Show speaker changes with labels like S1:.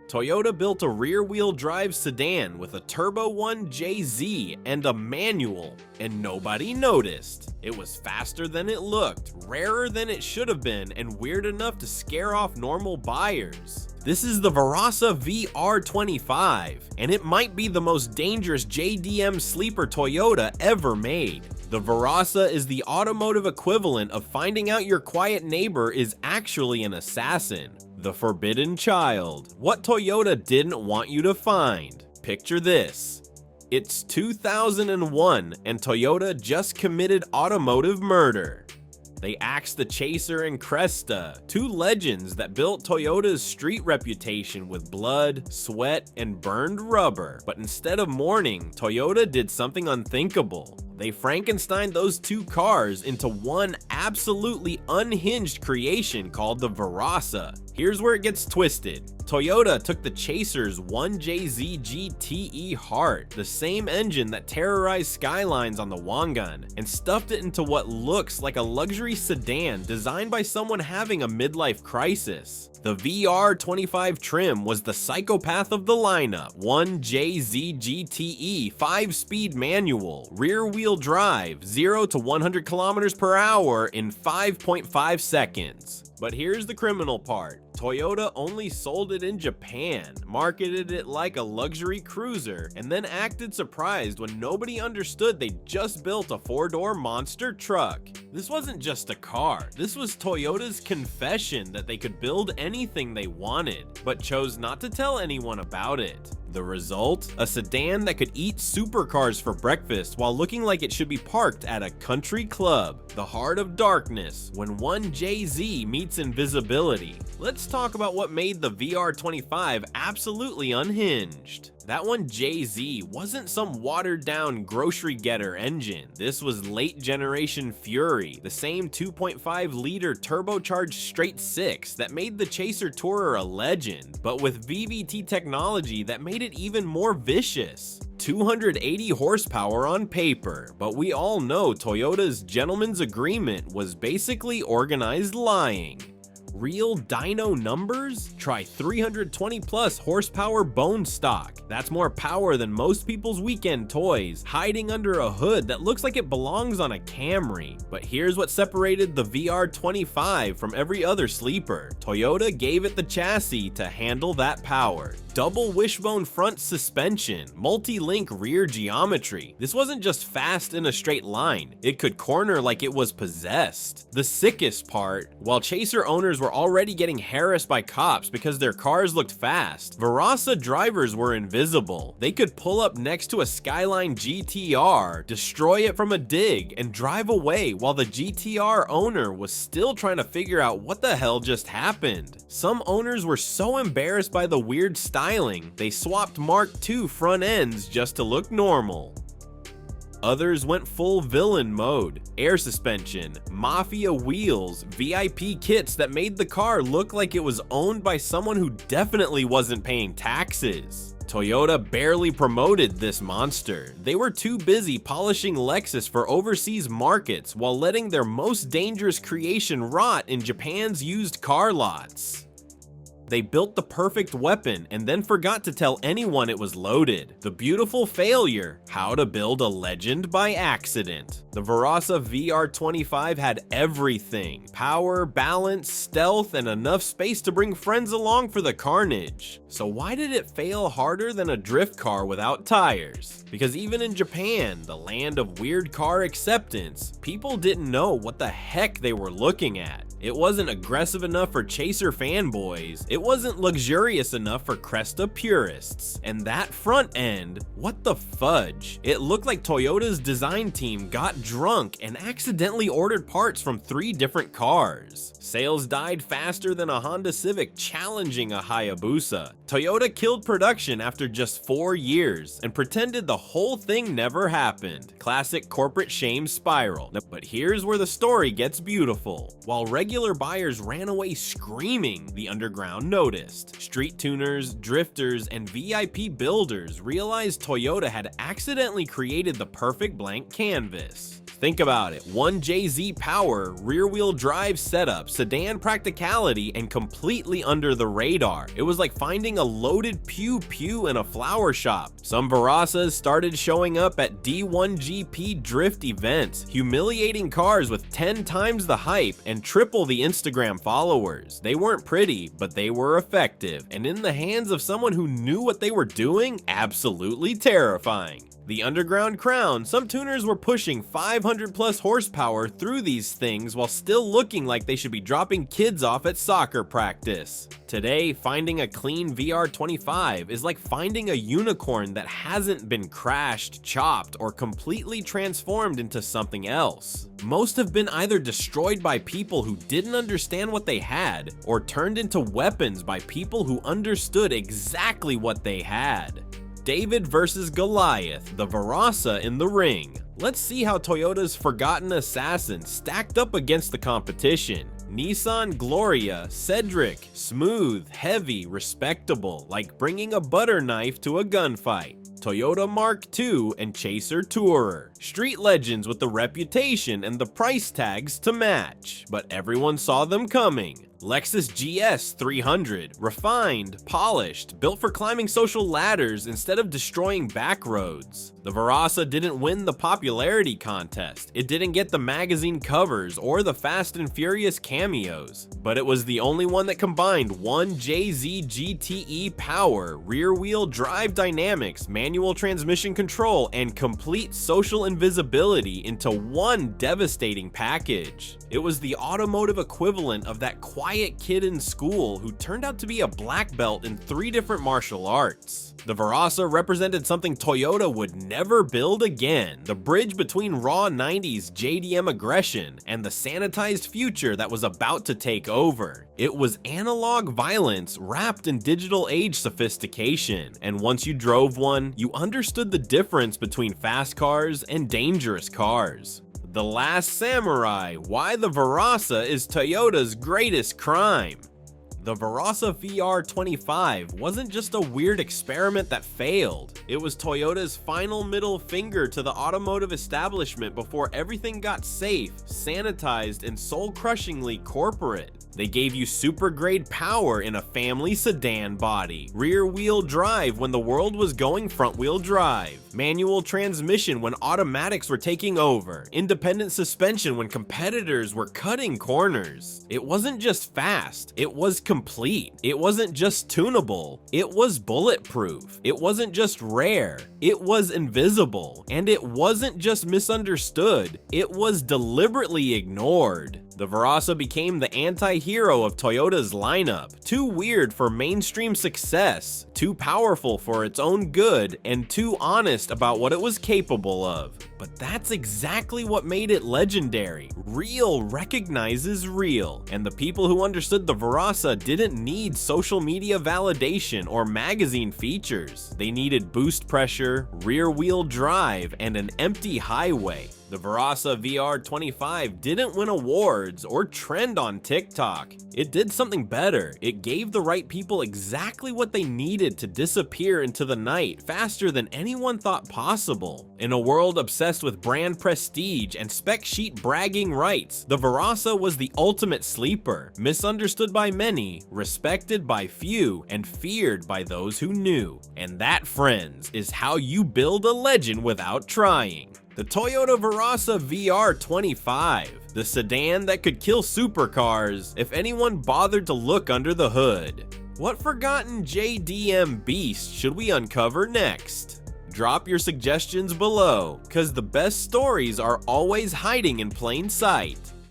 S1: Toyota built a rear-wheel drive sedan with a Turbo 1 JZ and a manual, and nobody noticed. It was faster than it looked, rarer than it should have been, and weird enough to scare off normal buyers. This is the Verossa VR25, and it might be the most dangerous JDM sleeper Toyota ever made. The Verossa is the automotive equivalent of finding out your quiet neighbor is actually an assassin. The forbidden child. What Toyota didn't want you to find. Picture this. It's 2001 and Toyota just committed automotive murder. They axed the Chaser and Cresta, two legends that built Toyota's street reputation with blood, sweat, and burned rubber. But instead of mourning, Toyota did something unthinkable. They Frankensteined those two cars into one absolutely unhinged creation called the Verossa. Here's where it gets twisted. Toyota took the Chaser's 1JZ GTE heart, the same engine that terrorized Skylines on the Wangan, and stuffed it into what looks like a luxury sedan designed by someone having a midlife crisis. The VR25 trim was the psychopath of the lineup. 1JZ GTE 5-speed manual, rear-wheel drive, 0 to 100 kilometers per hour in 5.5 seconds. But here's the criminal part. Toyota only sold it in Japan, marketed it like a luxury cruiser, and then acted surprised when nobody understood they just built a 4-door monster truck. This wasn't just a car, this was Toyota's confession that they could build anything they wanted, but chose not to tell anyone about it. The result? A sedan that could eat supercars for breakfast while looking like it should be parked at a country club. The heart of darkness, when 1JZ meets invisibility. Let's talk about what made the VR25 absolutely unhinged. That 1JZ wasn't some watered-down grocery getter engine. This was late generation Fury, the same 2.5-liter turbocharged straight six that made the Chaser Tourer a legend, but with VVT technology that made it even more vicious. 280 horsepower on paper, but we all know Toyota's gentleman's agreement was basically organized lying. Real dyno numbers? Try 320 plus horsepower bone stock. That's more power than most people's weekend toys, hiding under a hood that looks like it belongs on a Camry. But here's what separated the VR25 from every other sleeper. Toyota gave it the chassis to handle that power. Double wishbone front suspension, multi-link rear geometry. This wasn't just fast in a straight line, it could corner like it was possessed. The sickest part, while Chaser owners were already getting harassed by cops because their cars looked fast, Verossa drivers were invisible. They could pull up next to a Skyline GTR, destroy it from a dig, and drive away while the GTR owner was still trying to figure out what the hell just happened. Some owners were so embarrassed by the weird styling, they swapped Mark II front ends just to look normal. Others went full villain mode, air suspension, mafia wheels, VIP kits that made the car look like it was owned by someone who definitely wasn't paying taxes. Toyota barely promoted this monster. They were too busy polishing Lexus for overseas markets while letting their most dangerous creation rot in Japan's used car lots. They built the perfect weapon and then forgot to tell anyone it was loaded. The beautiful failure, how to build a legend by accident. The Verossa VR25 had everything: power, balance, stealth, and enough space to bring friends along for the carnage. So why did it fail harder than a drift car without tires? Because even in Japan, the land of weird car acceptance, people didn't know what the heck they were looking at. It wasn't aggressive enough for Chaser fanboys, it wasn't luxurious enough for Cresta purists. And that front end, what the fudge? It looked like Toyota's design team got drunk and accidentally ordered parts from 3 different cars. Sales died faster than a Honda Civic challenging a Hayabusa. Toyota killed production after just 4 years and pretended the whole thing never happened. Classic corporate shame spiral. But here's where the story gets beautiful. While regular buyers ran away screaming, the underground noticed. Street tuners, drifters, and VIP builders realized Toyota had accidentally created the perfect blank canvas. Think about it, 1JZ power, rear-wheel drive setup, sedan practicality, and completely under the radar. It was like finding a loaded pew-pew in a flower shop. Some Verossas started showing up at D1GP drift events, humiliating cars with 10 times the hype and triple the Instagram followers. They weren't pretty, but they were effective, and in the hands of someone who knew what they were doing, absolutely terrifying. The underground crown, some tuners were pushing 500 plus horsepower through these things while still looking like they should be dropping kids off at soccer practice. Today, finding a clean VR25 is like finding a unicorn that hasn't been crashed, chopped, or completely transformed into something else. Most have been either destroyed by people who didn't understand what they had, or turned into weapons by people who understood exactly what they had. David versus Goliath, the Verossa in the ring. Let's see how Toyota's forgotten assassin stacked up against the competition. Nissan Gloria, Cedric, smooth, heavy, respectable, like bringing a butter knife to a gunfight. Toyota Mark II and Chaser Tourer, street legends with the reputation and the price tags to match, but everyone saw them coming. Lexus GS 300, refined, polished, built for climbing social ladders instead of destroying back roads. The Verossa didn't win the popularity contest, it didn't get the magazine covers or the Fast and Furious cameos, but it was the only one that combined 1JZ GTE power, rear-wheel drive dynamics, manual transmission control, and complete social invisibility into one devastating package. It was the automotive equivalent of that quiet kid in school who turned out to be a black belt in 3 different martial arts. The Verossa represented something Toyota would never build again, the bridge between raw 90s JDM aggression and the sanitized future that was about to take over. It was analog violence wrapped in digital age sophistication, and once you drove one, you understood the difference between fast cars and dangerous cars. The Last Samurai, why the Verossa is Toyota's greatest crime. The Verossa VR25 wasn't just a weird experiment that failed. It was Toyota's final middle finger to the automotive establishment before everything got safe, sanitized, and soul-crushingly corporate. They gave you super-grade power in a family sedan body, rear-wheel drive when the world was going front-wheel drive, manual transmission when automatics were taking over, independent suspension when competitors were cutting corners. It wasn't just fast, it was complete. It wasn't just tunable, it was bulletproof. It wasn't just rare, it was invisible. And it wasn't just misunderstood, it was deliberately ignored. The Verossa became the anti-hero of Toyota's lineup, too weird for mainstream success, too powerful for its own good, and too honest about what it was capable of. But that's exactly what made it legendary. Real recognizes real, and the people who understood the Verossa didn't need social media validation or magazine features. They needed boost pressure, rear-wheel drive, and an empty highway. The Verossa VR25 didn't win awards or trend on TikTok. It did something better. It gave the right people exactly what they needed to disappear into the night faster than anyone thought possible. In a world obsessed with brand prestige and spec sheet bragging rights, the Verossa was the ultimate sleeper, misunderstood by many, respected by few, and feared by those who knew. And that, friends, is how you build a legend without trying. The Toyota Verossa VR25, the sedan that could kill supercars if anyone bothered to look under the hood. What forgotten JDM beast should we uncover next? Drop your suggestions below, cause the best stories are always hiding in plain sight.